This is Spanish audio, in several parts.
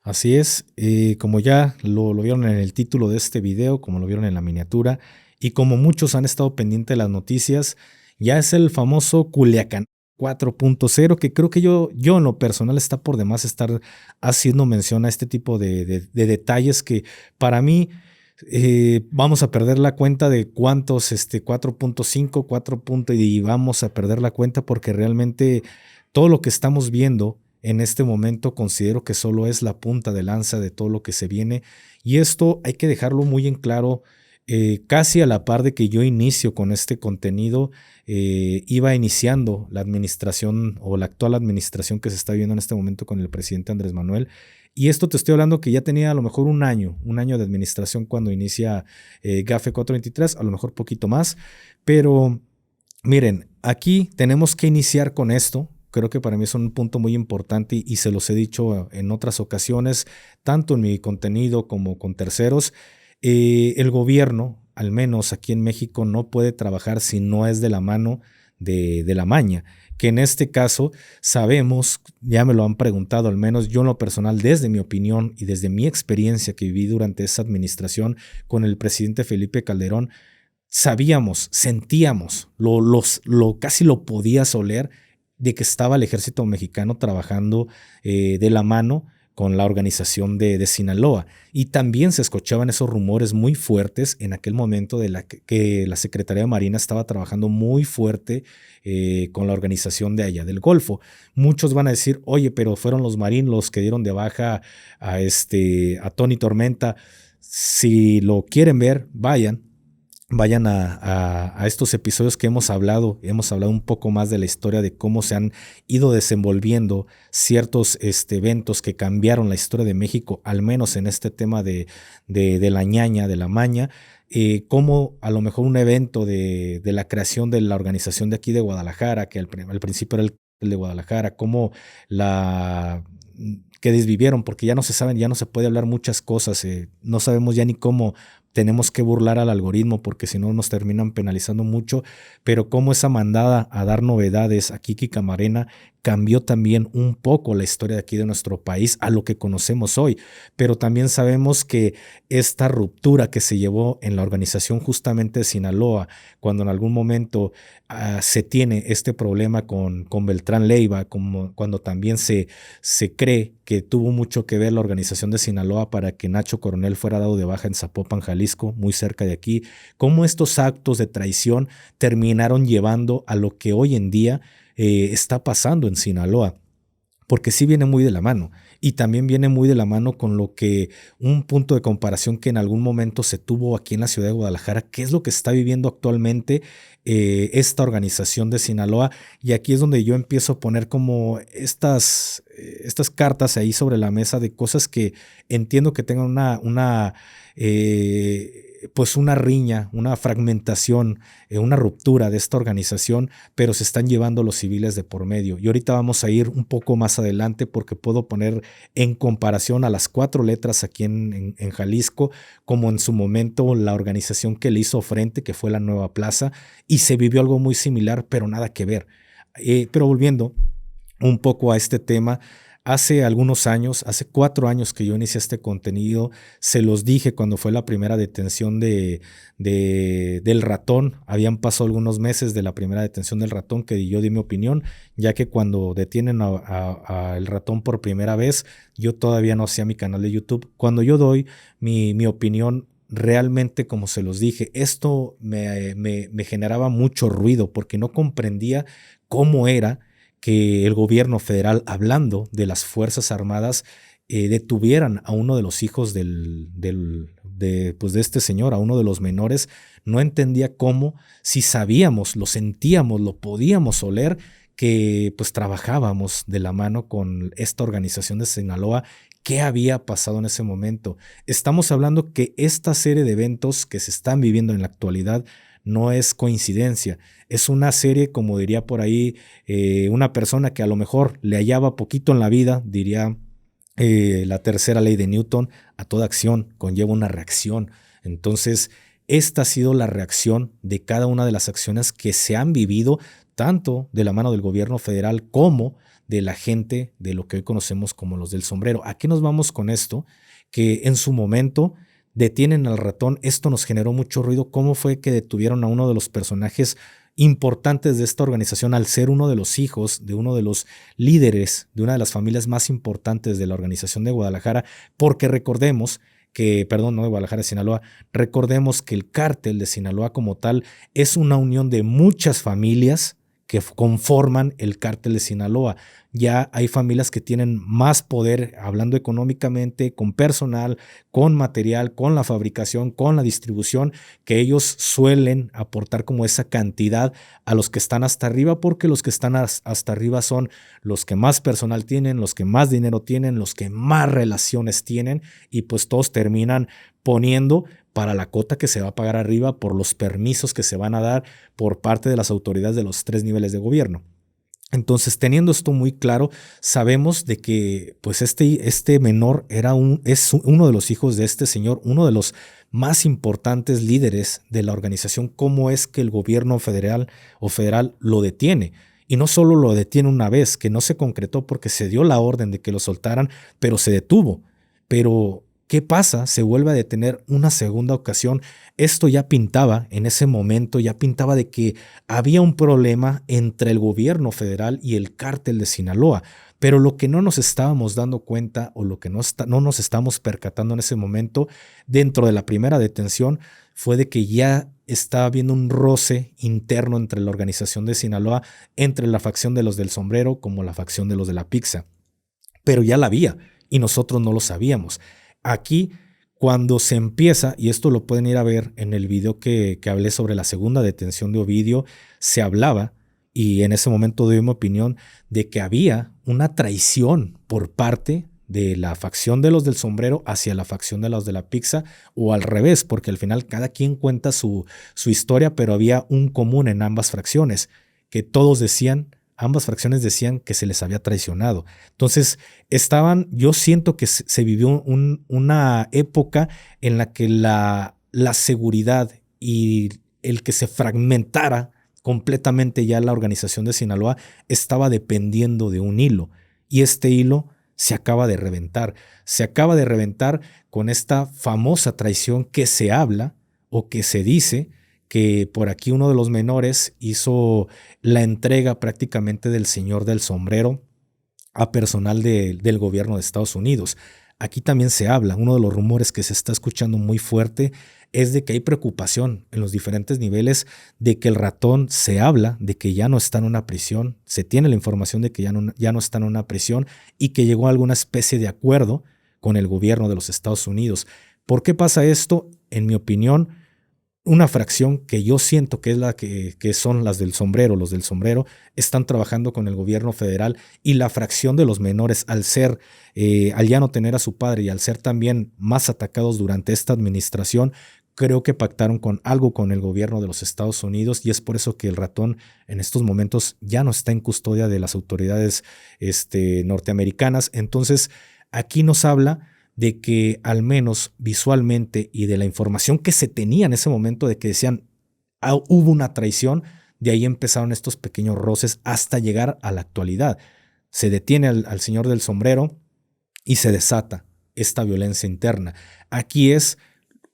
Así es, como ya lo vieron en el título de este video, como lo vieron en la miniatura, y como muchos han estado pendientes de las noticias, ya es el famoso Culiacán 4.0, que creo que yo en lo personal está por demás estar haciendo mención a este tipo de detalles que para mí vamos a perder la cuenta de cuántos 4.5, 4 y vamos a perder la cuenta porque realmente todo lo que estamos viendo en este momento considero que solo es la punta de lanza de todo lo que se viene y esto hay que dejarlo muy en claro. Casi a la par de que yo inicio con este contenido, iba iniciando la administración o la actual administración que se está viviendo en este momento con el presidente Andrés Manuel. Y esto te estoy hablando que ya tenía a lo mejor un año de administración cuando inicia GAFE 423, a lo mejor poquito más, pero miren, aquí tenemos que iniciar con esto. Creo que para mí es un punto muy importante y se los he dicho en otras ocasiones, tanto en mi contenido como con terceros. El gobierno, al menos aquí en México, no puede trabajar si no es de la mano de la maña, que en este caso sabemos, ya me lo han preguntado, al menos yo en lo personal, desde mi opinión y desde mi experiencia que viví durante esa administración con el presidente Felipe Calderón, sabíamos, sentíamos, casi lo podías oler de que estaba el ejército mexicano trabajando de la mano con la organización de Sinaloa. Y también se escuchaban esos rumores muy fuertes en aquel momento de que la Secretaría de Marina estaba trabajando muy fuerte con la organización de allá del Golfo. Muchos van a decir, oye, pero fueron los marines los que dieron de baja a Tony Tormenta. Si lo quieren ver, vayan a estos episodios que hemos hablado un poco más de la historia de cómo se han ido desenvolviendo ciertos eventos que cambiaron la historia de México, al menos en este tema de la ñaña, de la maña, como a lo mejor un evento de la creación de la organización de aquí de Guadalajara, que al principio era el de Guadalajara, como la que desvivieron, porque ya no se saben, ya no se puede hablar muchas cosas, no sabemos ya ni cómo tenemos que burlar al algoritmo porque si no nos terminan penalizando mucho, pero como esa mandada a dar novedades a Kiki Camarena cambió también un poco la historia de aquí de nuestro país a lo que conocemos hoy, pero también sabemos que esta ruptura que se llevó en la organización justamente de Sinaloa, cuando en algún momento se tiene este problema con Beltrán Leiva, como cuando también se cree que tuvo mucho que ver la organización de Sinaloa para que Nacho Coronel fuera dado de baja en Zapopan, Jalisco, muy cerca de aquí, cómo estos actos de traición terminaron llevando a lo que hoy en día está pasando en Sinaloa, porque sí viene muy de la mano y también viene muy de la mano con lo que un punto de comparación que en algún momento se tuvo aquí en la ciudad de Guadalajara, qué es lo que está viviendo actualmente esta organización de Sinaloa, y aquí es donde yo empiezo a poner como estas cartas ahí sobre la mesa de cosas que entiendo que tengan pues una riña, una fragmentación, una ruptura de esta organización, pero se están llevando los civiles de por medio. Y ahorita vamos a ir un poco más adelante porque puedo poner en comparación a las 4 letras aquí en Jalisco, como en su momento la organización que le hizo frente, que fue la Nueva Plaza, y se vivió algo muy similar, pero nada que ver. Pero volviendo un poco a este tema, hace algunos años, hace 4 años que yo inicié este contenido, se los dije cuando fue la primera detención del ratón. Habían pasado algunos meses de la primera detención del ratón que yo di mi opinión, ya que cuando detienen a el ratón por primera vez, yo todavía no hacía mi canal de YouTube. Cuando yo doy mi opinión, realmente, como se los dije, esto me generaba mucho ruido porque no comprendía cómo era que el gobierno federal, hablando de las Fuerzas Armadas, detuvieran a uno de los hijos pues de este señor, a uno de los menores. No entendía cómo, si sabíamos, lo sentíamos, lo podíamos oler, que pues trabajábamos de la mano con esta organización de Sinaloa. ¿Qué había pasado en ese momento? Estamos hablando que esta serie de eventos que se están viviendo en la actualidad no es coincidencia, es una serie, como diría por ahí una persona que a lo mejor le hallaba poquito en la vida, diría la tercera ley de Newton: a toda acción conlleva una reacción. Entonces, esta ha sido la reacción de cada una de las acciones que se han vivido, tanto de la mano del gobierno federal como de la gente de lo que hoy conocemos como los del sombrero. ¿A qué nos vamos con esto? Que en su momento detienen al ratón. Esto nos generó mucho ruido. ¿Cómo fue que detuvieron a uno de los personajes importantes de esta organización al ser uno de los hijos de uno de los líderes de una de las familias más importantes de la organización de Guadalajara? Porque recordemos que, perdón, no de Guadalajara, de Sinaloa, recordemos que el cártel de Sinaloa como tal es una unión de muchas familias que conforman el cártel de Sinaloa. Ya hay familias que tienen más poder, hablando económicamente, con personal, con material, con la fabricación, con la distribución, que ellos suelen aportar como esa cantidad a los que están hasta arriba, porque los que están hasta arriba son los que más personal tienen, los que más dinero tienen, los que más relaciones tienen, y pues todos terminan poniendo para la cota que se va a pagar arriba por los permisos que se van a dar por parte de las autoridades de los 3 niveles de gobierno. Entonces, teniendo esto muy claro, sabemos de que pues este menor es uno de los hijos de este señor, uno de los más importantes líderes de la organización. ¿Cómo es que el gobierno federal lo detiene? Y no solo lo detiene una vez, que no se concretó porque se dio la orden de que lo soltaran, pero se detuvo. Pero ¿qué pasa? Se vuelve a detener una segunda ocasión. Esto ya pintaba, en ese momento, ya pintaba de que había un problema entre el gobierno federal y el cártel de Sinaloa. Pero lo que no nos estábamos dando cuenta o lo que no nos estamos percatando en ese momento, dentro de la primera detención, fue de que ya estaba habiendo un roce interno entre la organización de Sinaloa, entre la facción de los del sombrero como la facción de los de la pizza. Pero ya la había y nosotros no lo sabíamos. Aquí, cuando se empieza, y esto lo pueden ir a ver en el video que hablé sobre la segunda detención de Ovidio, se hablaba, y en ese momento doy mi opinión, de que había una traición por parte de la facción de los del sombrero hacia la facción de los de la pizza, o al revés, porque al final cada quien cuenta su historia, pero había un común en ambas fracciones, que todos decían, ambas fracciones decían que se les había traicionado. Entonces, yo siento que se vivió una época en la que la seguridad y el que se fragmentara completamente ya la organización de Sinaloa estaba dependiendo de un hilo. Y este hilo se acaba de reventar. Se acaba de reventar con esta famosa traición que se habla o que se dice que por aquí uno de los menores hizo la entrega prácticamente del señor del sombrero a personal del gobierno de Estados Unidos. Aquí también se habla, uno de los rumores que se está escuchando muy fuerte es de que hay preocupación en los diferentes niveles de que el ratón se habla de que ya no está en una prisión, se tiene la información de que ya no está en una prisión y que llegó a alguna especie de acuerdo con el gobierno de los Estados Unidos. ¿Por qué pasa esto? En mi opinión, una fracción que yo siento que es la que son las del sombrero, los del sombrero, están trabajando con el gobierno federal, y la fracción de los menores, al ya no tener a su padre y al ser también más atacados durante esta administración, creo que pactaron con el gobierno de los Estados Unidos, y es por eso que el ratón en estos momentos ya no está en custodia de las autoridades norteamericanas. Entonces, aquí nos habla de que al menos visualmente y de la información que se tenía en ese momento de que decían hubo una traición, de ahí empezaron estos pequeños roces hasta llegar a la actualidad. Se detiene al señor del sombrero y se desata esta violencia interna. Aquí es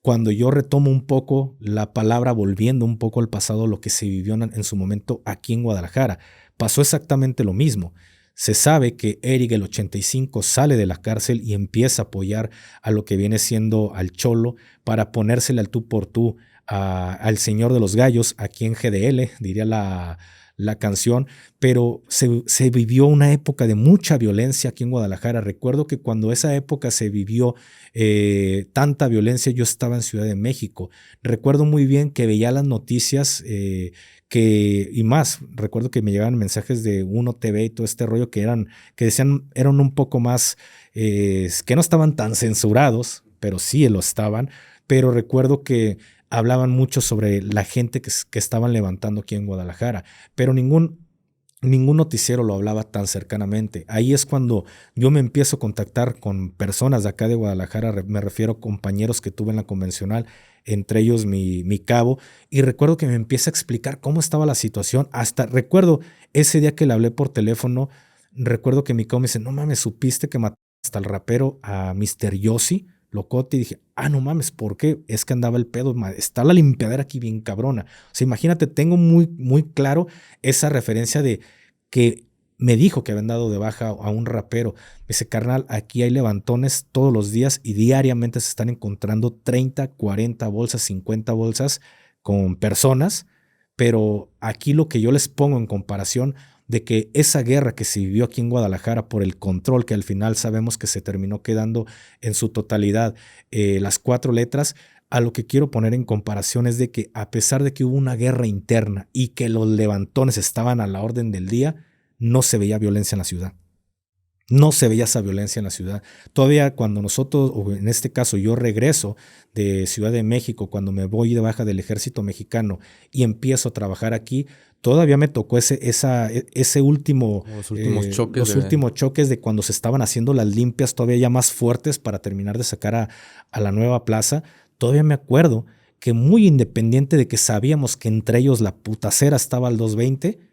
cuando yo retomo un poco la palabra, volviendo un poco al pasado, lo que se vivió en su momento aquí en Guadalajara. Pasó exactamente lo mismo. Se sabe que Eric, el 85, sale de la cárcel y empieza a apoyar a lo que viene siendo al Cholo para ponérsele al tú por tú al Señor de los Gallos, aquí en GDL, diría la canción, pero se vivió una época de mucha violencia aquí en Guadalajara. Recuerdo que cuando esa época se vivió tanta violencia, yo estaba en Ciudad de México. Recuerdo muy bien que veía las noticias y más, recuerdo que me llegaban mensajes de Uno TV y todo este rollo que decían, eran un poco más, que no estaban tan censurados, pero sí lo estaban. Pero recuerdo que hablaban mucho sobre la gente que estaban levantando aquí en Guadalajara, pero ningún noticiero lo hablaba tan cercanamente. Ahí es cuando yo me empiezo a contactar con personas de acá de Guadalajara, me refiero a compañeros que tuve en la convencional, entre ellos mi cabo, y recuerdo que me empieza a explicar cómo estaba la situación. Hasta recuerdo ese día que le hablé por teléfono, recuerdo que mi compa me dice, no mames, ¿supiste que mataste hasta el rapero a Mr. Yossi? Locote, y dije, no mames, ¿por qué? Es que andaba el pedo, está la limpiadera aquí bien cabrona. O sea, imagínate, tengo muy, muy claro esa referencia de que me dijo que habían dado de baja a un rapero. Me dice, carnal, aquí hay levantones todos los días y diariamente se están encontrando 30, 40 bolsas, 50 bolsas con personas, pero aquí lo que yo les pongo en comparación de que esa guerra que se vivió aquí en Guadalajara por el control que al final sabemos que se terminó quedando en su totalidad las 4 letras, a lo que quiero poner en comparación es de que a pesar de que hubo una guerra interna y que los levantones estaban a la orden del día, no se veía violencia en la ciudad. No se veía esa violencia en la ciudad. Todavía cuando nosotros, o en este caso yo regreso de Ciudad de México, cuando me voy de baja del ejército mexicano y empiezo a trabajar aquí, todavía me tocó ese último, últimos choques de cuando se estaban haciendo las limpias todavía ya más fuertes para terminar de sacar a la nueva plaza. Todavía me acuerdo que muy independiente de que sabíamos que entre ellos la putacera estaba al 220,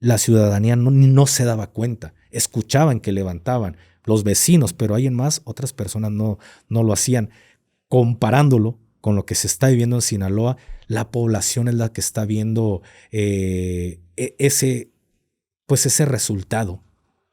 la ciudadanía no se daba cuenta. Escuchaban que levantaban los vecinos, pero hay en más, otras personas no lo hacían. Comparándolo con lo que se está viviendo en Sinaloa, la población es la que está viendo ese resultado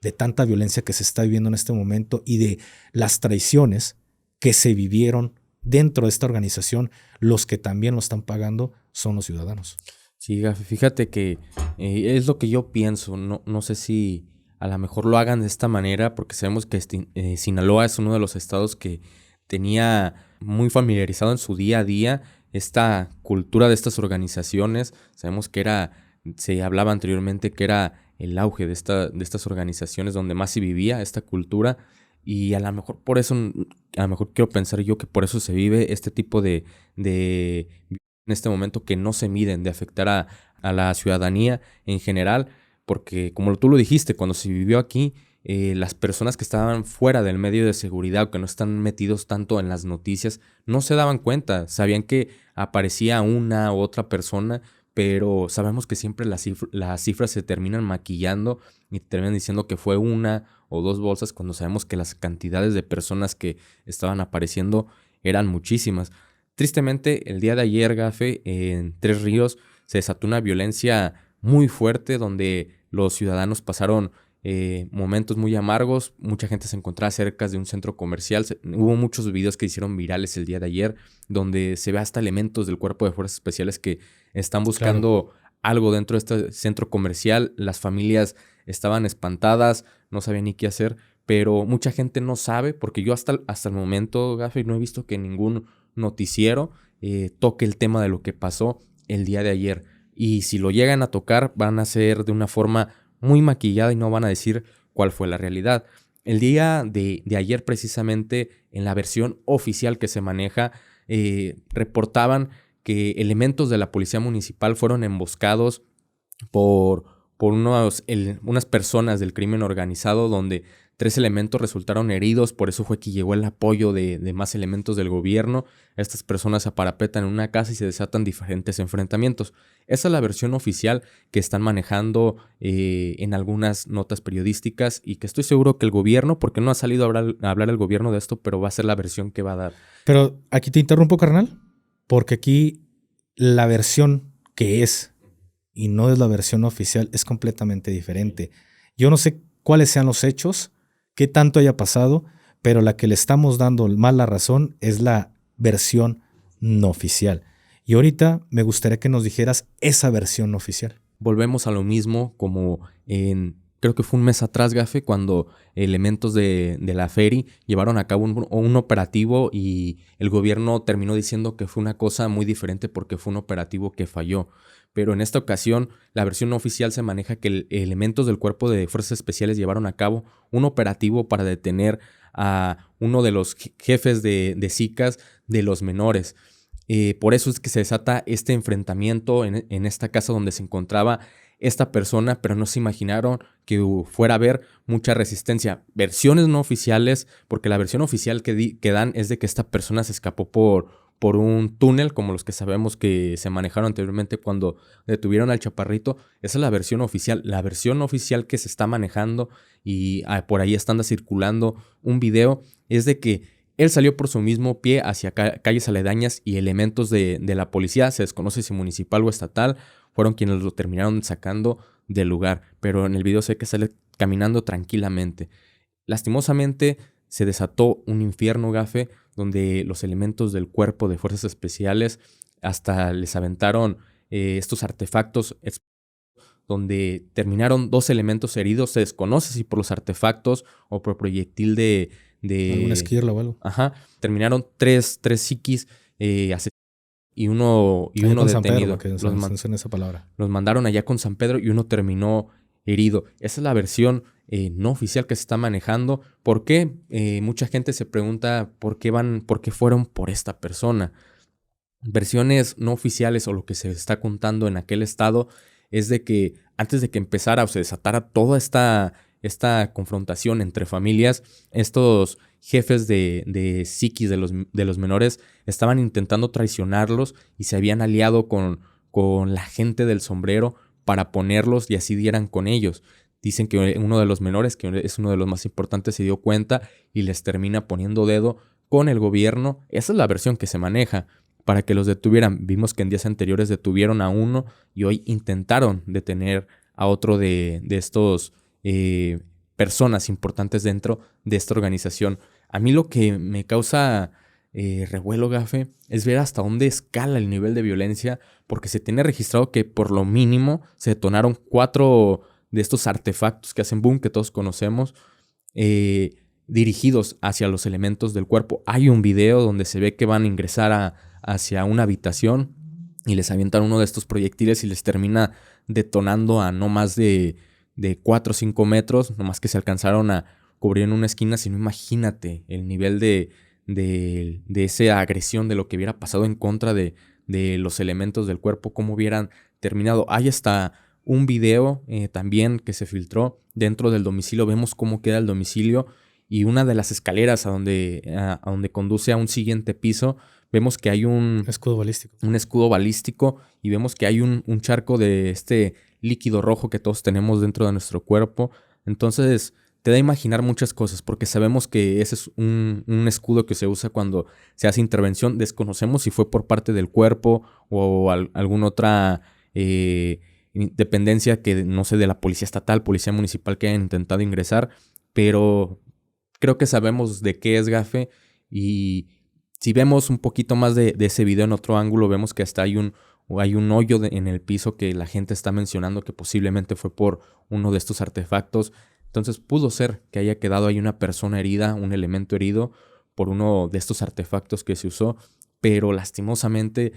de tanta violencia que se está viviendo en este momento y de las traiciones que se vivieron dentro de esta organización. Los que también lo están pagando son los ciudadanos. Sí, Gafe, fíjate que es lo que yo pienso. No sé si a lo mejor lo hagan de esta manera, porque sabemos que Sinaloa es uno de los estados que tenía muy familiarizado en su día a día esta cultura de estas organizaciones. Sabemos que se hablaba anteriormente que era el auge de estas organizaciones donde más se vivía esta cultura, y a lo mejor por eso, a lo mejor quiero pensar yo que por eso se vive este tipo de en este momento que no se miden, de afectar a la ciudadanía en general, porque como tú lo dijiste, cuando se vivió aquí, las personas que estaban fuera del medio de seguridad o que no están metidos tanto en las noticias, no se daban cuenta, sabían que aparecía una u otra persona, pero sabemos que siempre las cifras se terminan maquillando y terminan diciendo que fue 1 o 2 bolsas, cuando sabemos que las cantidades de personas que estaban apareciendo eran muchísimas. Tristemente, el día de ayer, Gafe, en Tres Ríos se desató una violencia muy fuerte donde los ciudadanos pasaron momentos muy amargos. Mucha gente se encontraba cerca de un centro comercial. Hubo muchos videos que hicieron virales el día de ayer donde se ve hasta elementos del Cuerpo de Fuerzas Especiales que están buscando algo dentro de este centro comercial. Las familias estaban espantadas, no sabían ni qué hacer, pero mucha gente no sabe, porque yo hasta el momento, Gafe, no he visto que ningún noticiero toque el tema de lo que pasó el día de ayer. Y si lo llegan a tocar, van a ser de una forma muy maquillada y no van a decir cuál fue la realidad. El día de ayer, precisamente, en la versión oficial que se maneja, reportaban que elementos de la policía municipal fueron emboscados por unas personas del crimen organizado, donde 3 elementos resultaron heridos. Por eso fue que llegó el apoyo de más elementos del gobierno. Estas personas se aparapetan en una casa y se desatan diferentes enfrentamientos. Esa es la versión oficial que están manejando en algunas notas periodísticas, y que estoy seguro que el gobierno, porque no ha salido a hablar el gobierno de esto, pero va a ser la versión que va a dar. Pero aquí te interrumpo, carnal, porque aquí la versión que es y no es la versión oficial es completamente diferente. Yo no sé cuáles sean los hechos, qué tanto haya pasado, pero la que le estamos dando más la razón es la versión no oficial. Y ahorita me gustaría que nos dijeras esa versión no oficial. Volvemos a lo mismo como creo que fue un mes atrás, Gafe, cuando elementos de la Feri llevaron a cabo un operativo, y el gobierno terminó diciendo que fue una cosa muy diferente porque fue un operativo que falló. Pero en esta ocasión, la versión oficial se maneja que elementos del Cuerpo de Fuerzas Especiales llevaron a cabo un operativo para detener a uno de los jefes de Zicas de los menores. Por eso es que se desata este enfrentamiento en esta casa donde se encontraba esta persona, pero no se imaginaron que fuera a haber mucha resistencia. Versiones no oficiales, porque la versión oficial que dan es de que esta persona se escapó por por un túnel, como los que sabemos que se manejaron anteriormente cuando detuvieron al chaparrito. Esa es la versión oficial. La versión oficial que se está manejando y por ahí está circulando un video es de que él salió por su mismo pie hacia calles aledañas y elementos de la policía, se desconoce si municipal o estatal, fueron quienes lo terminaron sacando del lugar. Pero en el video se ve que sale caminando tranquilamente. Lastimosamente se desató un infierno, Gafe, donde los elementos del cuerpo de fuerzas especiales hasta les aventaron estos artefactos, donde terminaron 2 elementos heridos. Se desconoce si por los artefactos o por proyectil de alguna esquirla o algo. Ajá. Terminaron 3 psiquis y uno detenido. San Pedro, que esa palabra. Los mandaron allá con San Pedro y uno terminó herido. Esa es la versión no oficial que se está manejando. ¿Por qué? Mucha gente se pregunta por qué fueron por esta persona. Versiones no oficiales o lo que se está contando en aquel estado es de que antes de que empezara o se desatara toda esta confrontación entre familias, estos jefes de psiquis de los menores estaban intentando traicionarlos y se habían aliado con la gente del sombrero para ponerlos y así dieran con ellos. Dicen que uno de los menores, que es uno de los más importantes, se dio cuenta y les termina poniendo dedo con el gobierno. Esa es la versión que se maneja para que los detuvieran. Vimos que en días anteriores detuvieron a uno y hoy intentaron detener a otro de estos personas importantes dentro de esta organización. A mí lo que me causa revuelo, Gafe, es ver hasta dónde escala el nivel de violencia, porque se tiene registrado que por lo mínimo se detonaron 4 de estos artefactos que hacen boom, que todos conocemos, dirigidos hacia los elementos del cuerpo. Hay un video donde se ve que van a ingresar hacia una habitación y les avientan uno de estos proyectiles y les termina detonando a no más de 4 o 5 metros, nomás que se alcanzaron a cubrir en una esquina. Si no, imagínate el nivel de esa agresión, de lo que hubiera pasado en contra de los elementos del cuerpo, cómo hubieran terminado. Hay hasta un video también que se filtró dentro del domicilio. Vemos cómo queda el domicilio y una de las escaleras a donde conduce a un siguiente piso. Vemos que hay un escudo balístico y vemos que hay un charco de este líquido rojo que todos tenemos dentro de nuestro cuerpo. Entonces te da a imaginar muchas cosas, porque sabemos que ese es un escudo que se usa cuando se hace intervención. Desconocemos si fue por parte del cuerpo o alguna otra dependencia, que no sé, de la policía estatal, policía municipal, que hayan intentado ingresar, pero creo que sabemos de qué es, Gafe. Y si vemos un poquito más de ese video en otro ángulo, vemos que hasta hay un hoyo en el piso que la gente está mencionando que posiblemente fue por uno de estos artefactos. Entonces pudo ser que haya quedado ahí una persona herida, un elemento herido por uno de estos artefactos que se usó, pero lastimosamente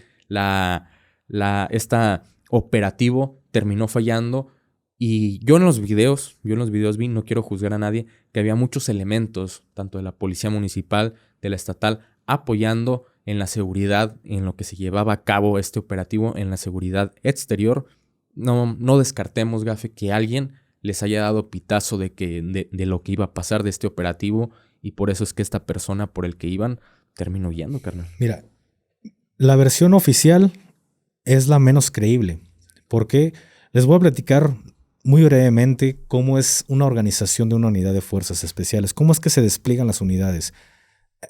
esta operativo terminó fallando. Y yo en los videos vi, no quiero juzgar a nadie, que había muchos elementos, tanto de la policía municipal, de la estatal, apoyando en la seguridad, en lo que se llevaba a cabo este operativo, en la seguridad exterior. No descartemos, Gafe, que alguien les haya dado pitazo de lo que iba a pasar de este operativo, y por eso es que esta persona por el que iban terminó huyendo, carnal. Mira, la versión oficial es la menos creíble, porque les voy a platicar muy brevemente cómo es una organización de una unidad de fuerzas especiales, cómo es que se despliegan las unidades.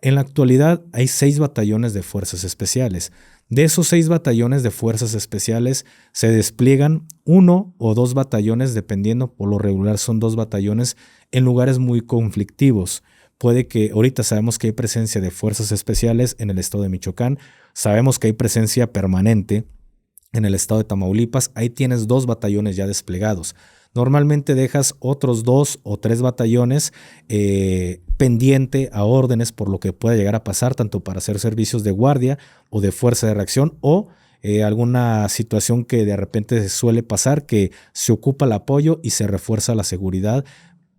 En la actualidad hay 6 batallones de fuerzas especiales. De esos 6 batallones de fuerzas especiales se despliegan 1 o 2 batallones, dependiendo. Por lo regular son 2 batallones en lugares muy conflictivos. Puede que ahorita sabemos que hay presencia de fuerzas especiales en el estado de Michoacán, sabemos que hay presencia permanente en el estado de Tamaulipas. Ahí tienes 2 batallones ya desplegados. Normalmente dejas otros 2 o 3 batallones pendiente a órdenes por lo que pueda llegar a pasar, tanto para hacer servicios de guardia o de fuerza de reacción, o alguna situación que de repente suele pasar, que se ocupa el apoyo y se refuerza la seguridad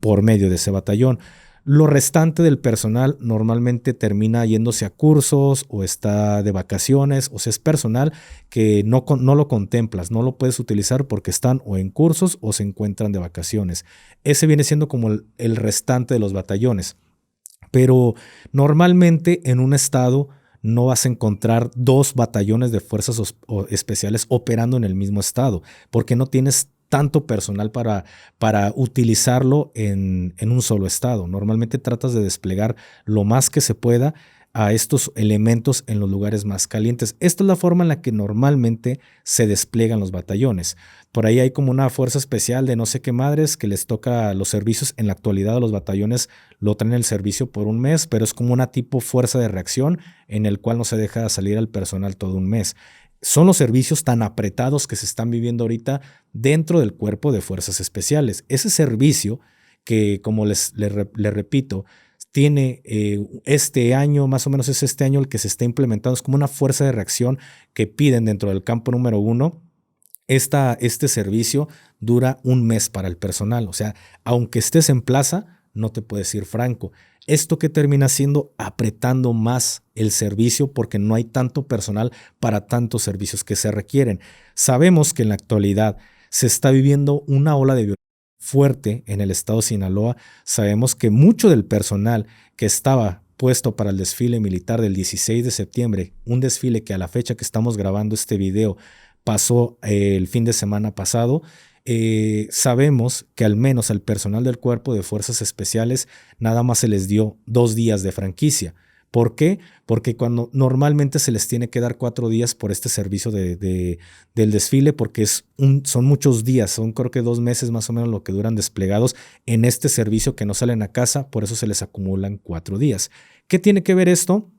por medio de ese batallón. Lo restante del personal normalmente termina yéndose a cursos o está de vacaciones, o sea, es personal que no lo contemplas, no lo puedes utilizar porque están o en cursos o se encuentran de vacaciones. Ese viene siendo como el restante de los batallones. Pero normalmente en un estado no vas a encontrar dos batallones de fuerzas especiales operando en el mismo estado, porque no tienes tanto personal para utilizarlo en un solo estado. Normalmente tratas de desplegar lo más que se pueda a estos elementos en los lugares más calientes. Esta es la forma en la que normalmente se despliegan los batallones. Por ahí hay como una fuerza especial de no sé qué madres que les toca los servicios. En la actualidad los batallones lo traen el servicio por un mes, pero es como una tipo fuerza de reacción en el cual no se deja salir al personal todo un mes. Son los servicios tan apretados que se están viviendo ahorita dentro del cuerpo de fuerzas especiales. Ese servicio que, como le repito, tiene este año, más o menos es este año el que se está implementando, es como una fuerza de reacción que piden dentro del campo número 1. Este servicio dura un mes para el personal, o sea, aunque estés en plaza, no te puedes ir franco. ¿Esto qué termina haciendo? Apretando más el servicio porque no hay tanto personal para tantos servicios que se requieren. Sabemos que en la actualidad se está viviendo una ola de violencia fuerte en el estado de Sinaloa. Sabemos que mucho del personal que estaba puesto para el desfile militar del 16 de septiembre, un desfile que a la fecha que estamos grabando este video pasó el fin de semana pasado, sabemos que al menos al personal del Cuerpo de Fuerzas Especiales nada más se les dio 2 días de franquicia. ¿Por qué? Porque cuando normalmente se les tiene que dar 4 días por este servicio del desfile, porque son muchos días, son creo que 2 meses más o menos lo que duran desplegados en este servicio que no salen a casa, por eso se les acumulan 4 días. ¿Qué tiene que ver esto?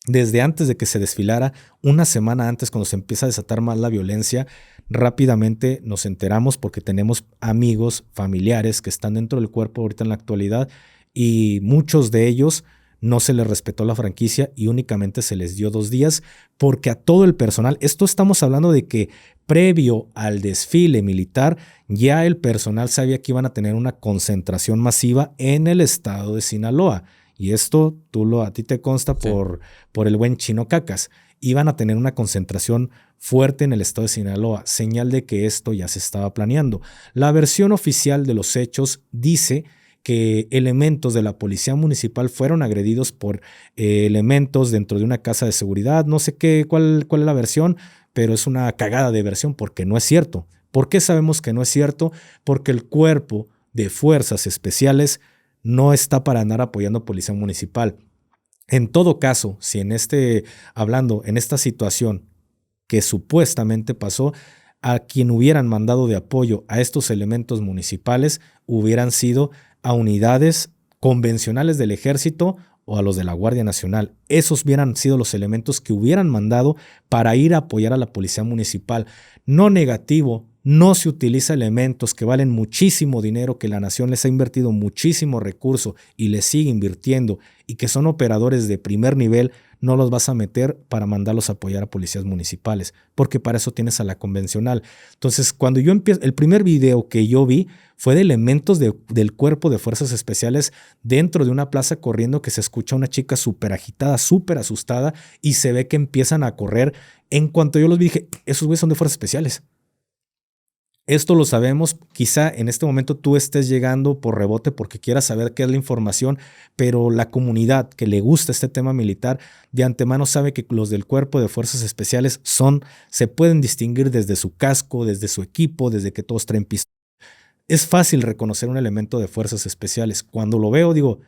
Desde antes de que se desfilara, una semana antes, cuando se empieza a desatar más la violencia, rápidamente nos enteramos porque tenemos amigos, familiares que están dentro del cuerpo ahorita en la actualidad y muchos de ellos no se les respetó la franquicia y únicamente se les dio 2 días porque a todo el personal, esto estamos hablando de que previo al desfile militar ya el personal sabía que iban a tener una concentración masiva en el estado de Sinaloa. Y esto a ti te consta sí, por el buen Chino Cacas. Iban a tener una concentración fuerte en el estado de Sinaloa, señal de que esto ya se estaba planeando. La versión oficial de los hechos dice que elementos de la policía municipal fueron agredidos por elementos dentro de una casa de seguridad. No sé cuál es la versión, pero es una cagada de versión porque no es cierto. ¿Por qué sabemos que no es cierto? Porque el Cuerpo de Fuerzas Especiales no está para andar apoyando a policía municipal. En todo caso, si en esta situación que supuestamente pasó, a quien hubieran mandado de apoyo a estos elementos municipales hubieran sido a unidades convencionales del ejército o a los de la Guardia Nacional. Esos hubieran sido los elementos que hubieran mandado para ir a apoyar a la policía municipal. No negativo, no se utiliza elementos que valen muchísimo dinero, que la nación les ha invertido muchísimo recurso y les sigue invirtiendo y que son operadores de primer nivel, no los vas a meter para mandarlos a apoyar a policías municipales, porque para eso tienes a la convencional. Entonces, cuando yo empiezo, el primer video que yo vi fue de elementos del Cuerpo de Fuerzas Especiales dentro de una plaza corriendo, que se escucha a una chica súper agitada, súper asustada y se ve que empiezan a correr. En cuanto yo los vi, dije, esos güeyes son de Fuerzas Especiales. Esto lo sabemos, quizá en este momento tú estés llegando por rebote porque quieras saber qué es la información, pero la comunidad que le gusta este tema militar de antemano sabe que los del Cuerpo de Fuerzas Especiales se pueden distinguir desde su casco, desde su equipo, desde que todos traen pistola. Es fácil reconocer un elemento de Fuerzas Especiales. Cuando lo veo digo,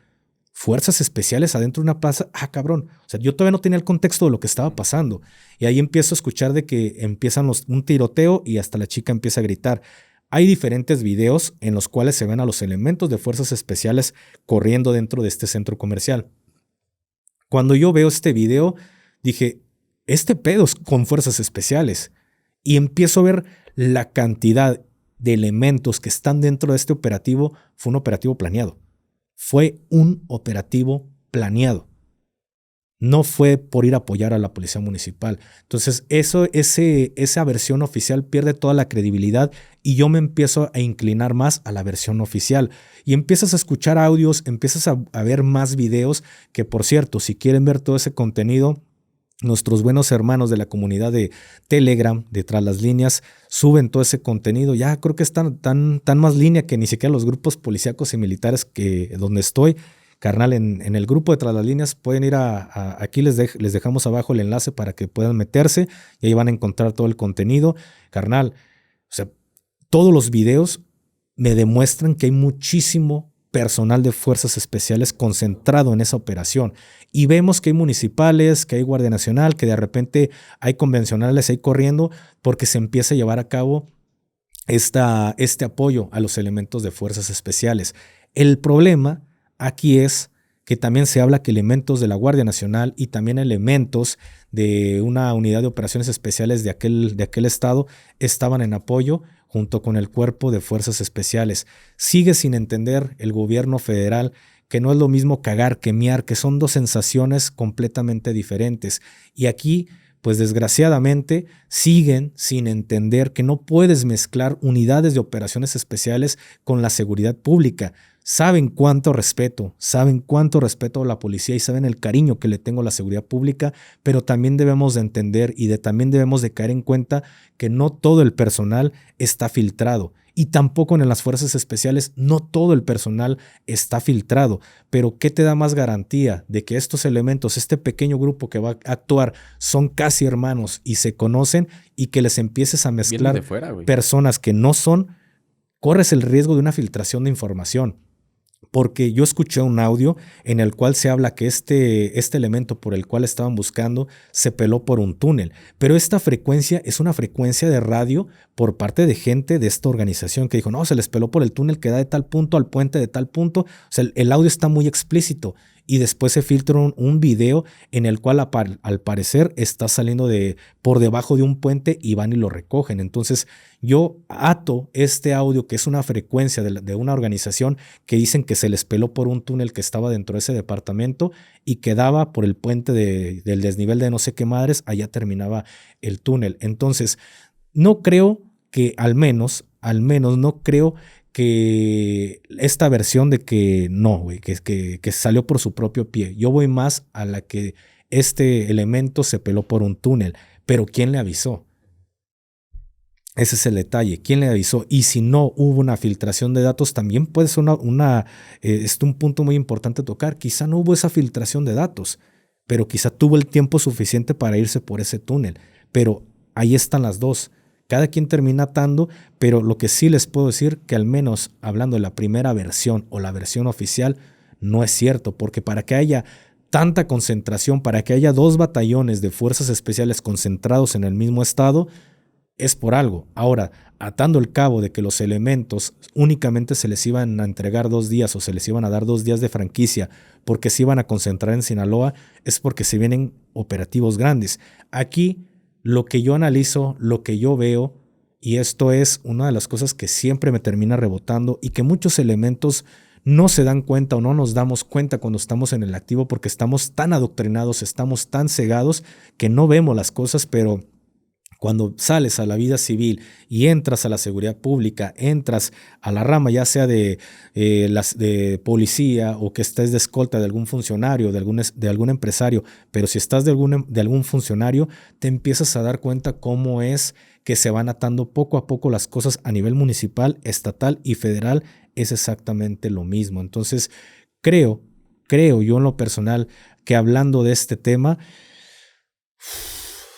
Fuerzas Especiales adentro de una plaza, cabrón. O sea, yo todavía no tenía el contexto de lo que estaba pasando. Y ahí empiezo a escuchar de que empiezan un tiroteo y hasta la chica empieza a gritar. Hay diferentes videos en los cuales se ven a los elementos de Fuerzas Especiales corriendo dentro de este centro comercial. Cuando yo veo este video, dije, este pedo es con Fuerzas Especiales. Y empiezo a ver la cantidad de elementos que están dentro de este operativo. Fue un operativo planeado. Fue un operativo planeado. No fue por ir a apoyar a la policía municipal. Entonces, esa versión oficial pierde toda la credibilidad y yo me empiezo a inclinar más a la versión oficial. Y empiezas a escuchar audios, empiezas a ver más videos, que por cierto, si quieren ver todo ese contenido, nuestros buenos hermanos de la comunidad de Telegram, de Tras las Líneas, suben todo ese contenido. Ya creo que están tan más línea que ni siquiera los grupos policíacos y militares donde estoy, carnal, en el grupo de Tras las Líneas pueden ir aquí les dejamos abajo el enlace para que puedan meterse y ahí van a encontrar todo el contenido. Carnal, o sea, todos los videos me demuestran que hay muchísimo personal de fuerzas especiales concentrado en esa operación. Y vemos que hay municipales, que hay Guardia Nacional, que de repente hay convencionales ahí corriendo porque se empieza a llevar a cabo este apoyo a los elementos de fuerzas especiales. El problema aquí es que también se habla que elementos de la Guardia Nacional y también elementos de una unidad de operaciones especiales de aquel estado estaban en apoyo junto con el cuerpo de fuerzas especiales. Sigue sin entender el gobierno federal que no es lo mismo cagar que miar, que son dos sensaciones completamente diferentes. Y aquí, pues desgraciadamente, siguen sin entender que no puedes mezclar unidades de operaciones especiales con la seguridad pública. Saben cuánto respeto a la policía y saben el cariño que le tengo a la seguridad pública, pero también debemos de entender también debemos de caer en cuenta que no todo el personal está filtrado. Y tampoco en las fuerzas especiales no todo el personal está filtrado. Pero ¿qué te da más garantía de que estos elementos, este pequeño grupo que va a actuar, son casi hermanos y se conocen y que les empieces a mezclar personas que no son? Corres el riesgo de una filtración de información. Porque yo escuché un audio en el cual se habla que este elemento por el cual estaban buscando se peló por un túnel. Pero esta frecuencia es una frecuencia de radio por parte de gente de esta organización que dijo, no, se les peló por el túnel que da de tal punto al puente de tal punto. O sea, el audio está muy explícito. Y después se filtra un video en el cual al parecer está saliendo por debajo de un puente y van y lo recogen. Entonces yo ato este audio que es una frecuencia de una organización que dicen que se les peló por un túnel que estaba dentro de ese departamento y que daba por el puente del desnivel de no sé qué madres, allá terminaba el túnel. Entonces no creo que al menos no creo que esta versión de que no, güey, que salió por su propio pie. Yo voy más a la que este elemento se peló por un túnel. Pero ¿quién le avisó? Ese es el detalle. ¿Quién le avisó? Y si no hubo una filtración de datos, también puede ser un punto muy importante a tocar. Quizá no hubo esa filtración de datos, pero quizá tuvo el tiempo suficiente para irse por ese túnel. Pero ahí están las dos. Cada quien termina atando, pero lo que sí les puedo decir que al menos hablando de la primera versión o la versión oficial, no es cierto, porque para que haya tanta concentración, para que haya 2 batallones de fuerzas especiales concentrados en el mismo estado, es por algo. Ahora, atando el cabo de que los elementos únicamente se les iban a entregar 2 días o se les iban a dar 2 días de franquicia porque se iban a concentrar en Sinaloa, es porque se vienen operativos grandes. Aquí lo que yo analizo, lo que yo veo, y esto es una de las cosas que siempre me termina rebotando y que muchos elementos no se dan cuenta o no nos damos cuenta cuando estamos en el activo porque estamos tan adoctrinados, estamos tan cegados que no vemos las cosas, pero cuando sales a la vida civil y entras a la seguridad pública, entras a la rama ya sea de policía o que estés de escolta de algún funcionario, de algún empresario, pero si estás de algún funcionario, te empiezas a dar cuenta cómo es que se van atando poco a poco las cosas a nivel municipal, estatal y federal. Es exactamente lo mismo. Entonces, creo yo en lo personal que hablando de este tema,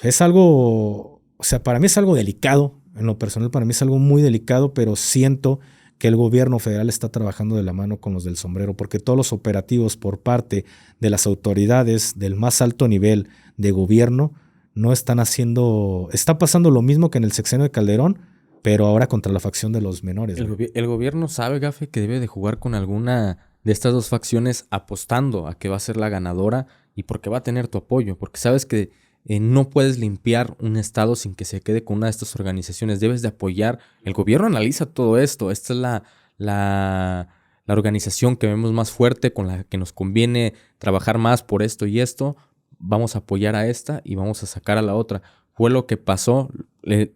es algo, o sea, para mí es algo delicado, en lo personal para mí es algo muy delicado, pero siento que el gobierno federal está trabajando de la mano con los del sombrero, porque todos los operativos por parte de las autoridades del más alto nivel de gobierno no están haciendo, está pasando lo mismo que en el sexenio de Calderón, pero ahora contra la facción de los menores. El gobierno sabe, Gafe, que debe de jugar con alguna de estas dos facciones apostando a que va a ser la ganadora y porque va a tener tu apoyo, porque sabes que no puedes limpiar un estado sin que se quede con una de estas organizaciones, debes de apoyar. El gobierno analiza todo esto, esta es la organización que vemos más fuerte, con la que nos conviene trabajar más por esto y esto, vamos a apoyar a esta y vamos a sacar a la otra. Fue lo que pasó.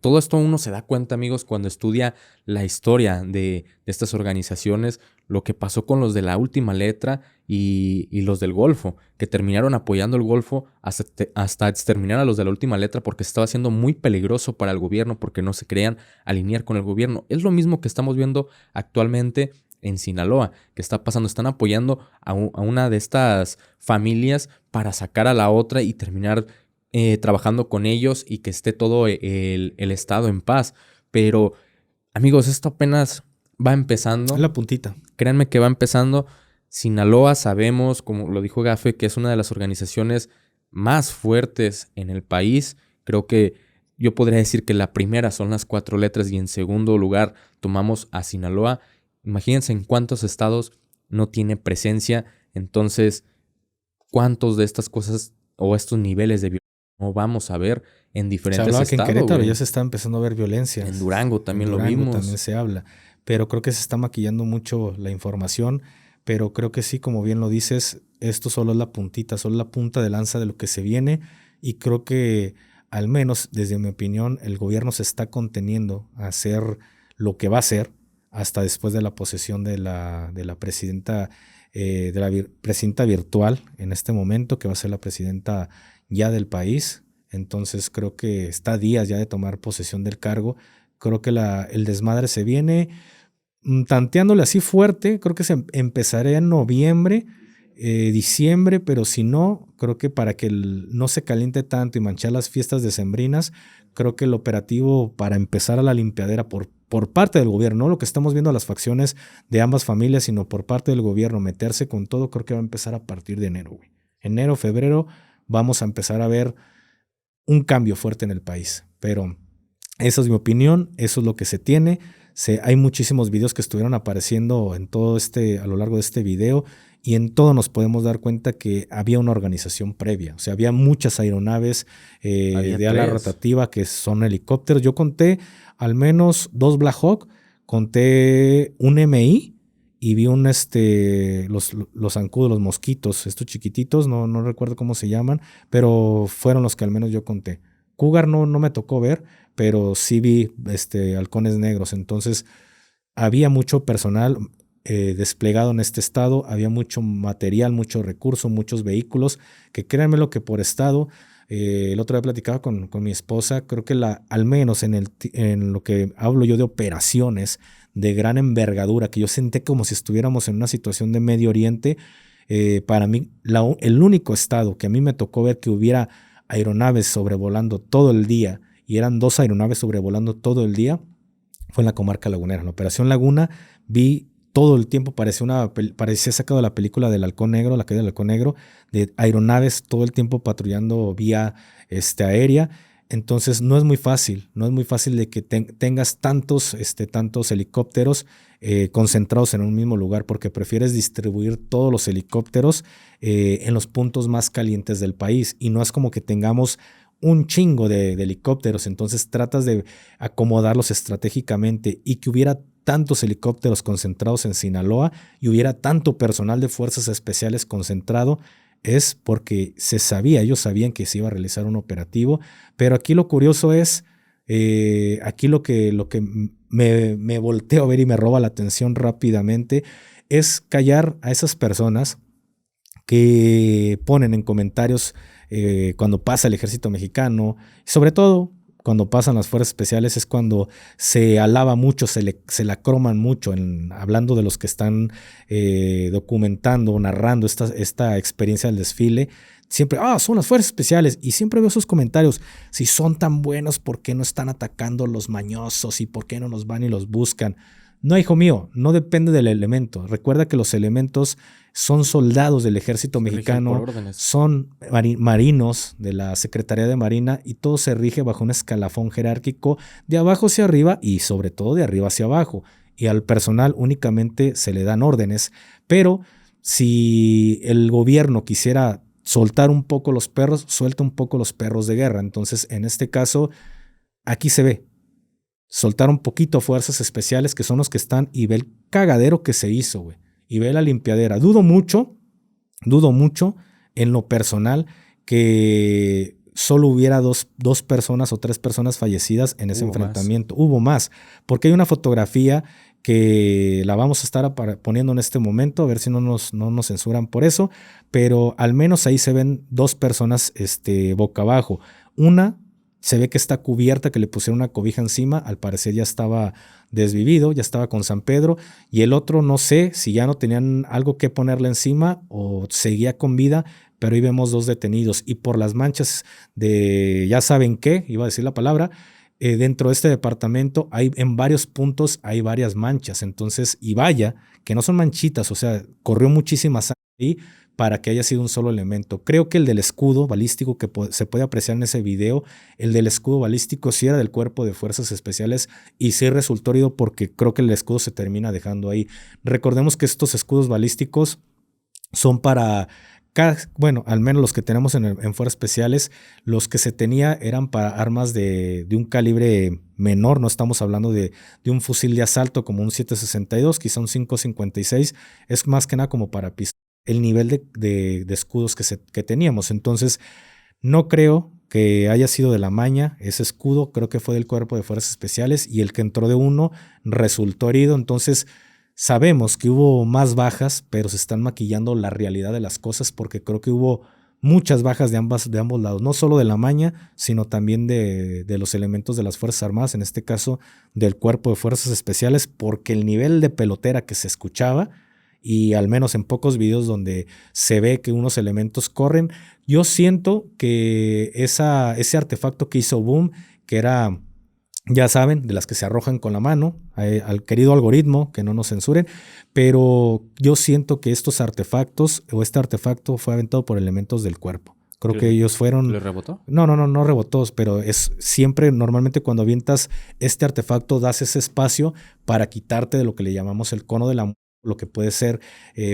Todo esto uno se da cuenta, amigos, cuando estudia la historia de estas organizaciones, lo que pasó con los de la última letra y los del Golfo, que terminaron apoyando el Golfo hasta exterminar a los de la última letra porque estaba siendo muy peligroso para el gobierno, porque no se querían alinear con el gobierno. Es lo mismo que estamos viendo actualmente en Sinaloa. ¿Qué está pasando? Están apoyando a una de estas familias para sacar a la otra y terminar trabajando con ellos y que esté todo el estado en paz. Pero, amigos, esto apenas va empezando. Es la puntita. Créanme que va empezando. Sinaloa sabemos, como lo dijo Gafe, que es una de las organizaciones más fuertes en el país. Creo que yo podría decir que la primera son las 4 letras y en segundo lugar tomamos a Sinaloa. Imagínense en cuántos estados no tiene presencia. Entonces, cuántos de estas cosas o estos niveles de violencia no vamos a ver en diferentes Se hablaba estados. que en Querétaro güey. ya se está empezando a ver violencia. En Durango también En Durango lo vimos. también se habla. Pero creo que se está maquillando mucho la información. Pero creo que sí, como bien lo dices, esto solo es la puntita, solo la punta de lanza de lo que se viene. Y creo que, al menos desde mi opinión, el gobierno se está conteniendo a hacer lo que va a hacer hasta después de la posesión de la presidenta, presidenta virtual en este momento, que va a ser la presidenta ya del país. Entonces creo que está a días ya de tomar posesión del cargo. Creo que el desmadre se viene tanteándole así fuerte. Creo que se empezará en noviembre, diciembre, pero si no, creo que para que no se caliente tanto y manchar las fiestas decembrinas, creo que el operativo para empezar a la limpiadera por parte del gobierno, no lo que estamos viendo a las facciones de ambas familias, sino por parte del gobierno, meterse con todo, creo que va a empezar a partir de enero, güey. Enero, febrero, vamos a empezar a ver un cambio fuerte en el país. Pero esa es mi opinión, eso es lo que se tiene. Hay muchísimos videos que estuvieron apareciendo en todo a lo largo de este video, y en todo nos podemos dar cuenta que había una organización previa. O sea, había muchas aeronaves de ala rotativa que son helicópteros. Yo conté al menos 2 Black Hawk, conté un MI y vi los zancudos, los mosquitos, estos chiquititos, no recuerdo cómo se llaman, pero fueron los que al menos yo conté. Cougar no me tocó ver, pero sí vi halcones negros. Entonces había mucho personal desplegado en este estado, había mucho material, mucho recurso, muchos vehículos, que créanme lo que por estado, el otro día platicaba con mi esposa, creo que al menos en lo que hablo yo de operaciones de gran envergadura, que yo sentí como si estuviéramos en una situación de Medio Oriente, para mí el único estado que a mí me tocó ver que hubiera aeronaves sobrevolando todo el día, y eran 2 aeronaves sobrevolando todo el día, fue en la comarca lagunera. En la Operación Laguna vi todo el tiempo, parecía sacado de la película del Halcón Negro, la caída del Halcón Negro, de aeronaves todo el tiempo patrullando vía aérea. Entonces no es muy fácil de que tengas tantos helicópteros concentrados en un mismo lugar, porque prefieres distribuir todos los helicópteros en los puntos más calientes del país, y no es como que tengamos un chingo de helicópteros. Entonces tratas de acomodarlos estratégicamente, y que hubiera tantos helicópteros concentrados en Sinaloa y hubiera tanto personal de fuerzas especiales concentrado, es porque ellos sabían que se iba a realizar un operativo. Pero aquí lo curioso es, aquí lo que me volteo a ver y me roba la atención rápidamente, es callar a esas personas que ponen en comentarios cuando pasa el ejército mexicano, sobre todo cuando pasan las fuerzas especiales, es cuando se alaba mucho, se la croman mucho, hablando de los que están documentando, narrando esta experiencia del desfile. Siempre, son las fuerzas especiales, y siempre veo esos comentarios: si son tan buenos, ¿por qué no están atacando los mañosos? ¿Y por qué no los van y los buscan? No, hijo mío, no depende del elemento. Recuerda que los elementos son soldados del ejército mexicano, son marinos de la Secretaría de Marina, y todo se rige bajo un escalafón jerárquico de abajo hacia arriba y sobre todo de arriba hacia abajo. Y al personal únicamente se le dan órdenes. Pero si el gobierno quisiera soltar un poco los perros, suelta un poco los perros de guerra. Entonces, en este caso, aquí se ve soltar un poquito fuerzas especiales, que son los que están, y ve el cagadero que se hizo, güey, y ve la limpiadera. Dudo mucho en lo personal que solo hubiera dos personas o 3 personas fallecidas en ese enfrentamiento. Hubo más, porque hay una fotografía que la vamos a estar poniendo en este momento, a ver si no nos censuran por eso, pero al menos ahí se ven 2 personas boca abajo. Una se ve que está cubierta, que le pusieron una cobija encima, al parecer ya estaba desvivido, ya estaba con San Pedro, y el otro no sé si ya no tenían algo que ponerle encima o seguía con vida, pero ahí vemos 2 detenidos y por las manchas de ya saben qué, iba a decir la palabra, dentro de este departamento hay en varios puntos hay varias manchas, entonces, y vaya, que no son manchitas, o sea, corrió muchísima sangre ahí para que haya sido un solo elemento. Creo que el del escudo balístico que se puede apreciar en ese video, el del escudo balístico sí era del cuerpo de fuerzas especiales y sí resultó herido porque creo que el escudo se termina dejando ahí. Recordemos que estos escudos balísticos son para, bueno, al menos los que tenemos en fuerzas especiales, los que se tenía eran para armas de un calibre menor, no estamos hablando de un fusil de asalto como un 7.62, quizá un 5.56, es más que nada como para el nivel de escudos que teníamos. Entonces, no creo que haya sido de la maña ese escudo, creo que fue del cuerpo de fuerzas especiales y el que entró de uno resultó herido. Entonces, sabemos que hubo más bajas, pero se están maquillando la realidad de las cosas porque creo que hubo muchas bajas de ambos lados, no solo de la maña, sino también de los elementos de las Fuerzas Armadas, en este caso del cuerpo de fuerzas especiales, porque el nivel de pelotera que se escuchaba, y al menos en pocos videos donde se ve que unos elementos corren, yo siento que ese artefacto que hizo Boom, que era, ya saben, de las que se arrojan con la mano, al querido algoritmo, que no nos censuren, pero yo siento que estos artefactos o este artefacto fue aventado por elementos del cuerpo. Creo que ellos fueron... ¿Le rebotó? No rebotó, pero es siempre, normalmente cuando avientas este artefacto, das ese espacio para quitarte de lo que le llamamos el cono de la lo que puede ser,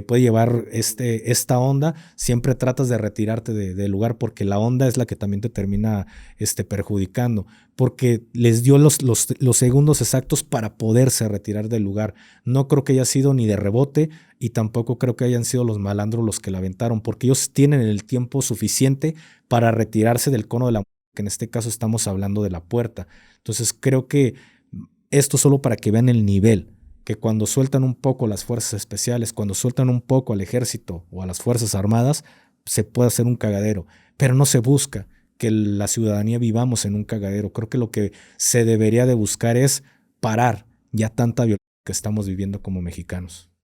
puede llevar esta onda, siempre tratas de retirarte del lugar porque la onda es la que también te termina perjudicando, porque les dio los segundos exactos para poderse retirar del lugar. No creo que haya sido ni de rebote y tampoco creo que hayan sido los malandros los que la aventaron, porque ellos tienen el tiempo suficiente para retirarse del cono de la, que en este caso estamos hablando de la puerta. Entonces creo que esto solo para que vean el nivel, que cuando sueltan un poco las fuerzas especiales, cuando sueltan un poco al ejército o a las fuerzas armadas, se puede hacer un cagadero, pero no se busca que la ciudadanía vivamos en un cagadero. Creo que lo que se debería de buscar es parar ya tanta violencia que estamos viviendo como mexicanos.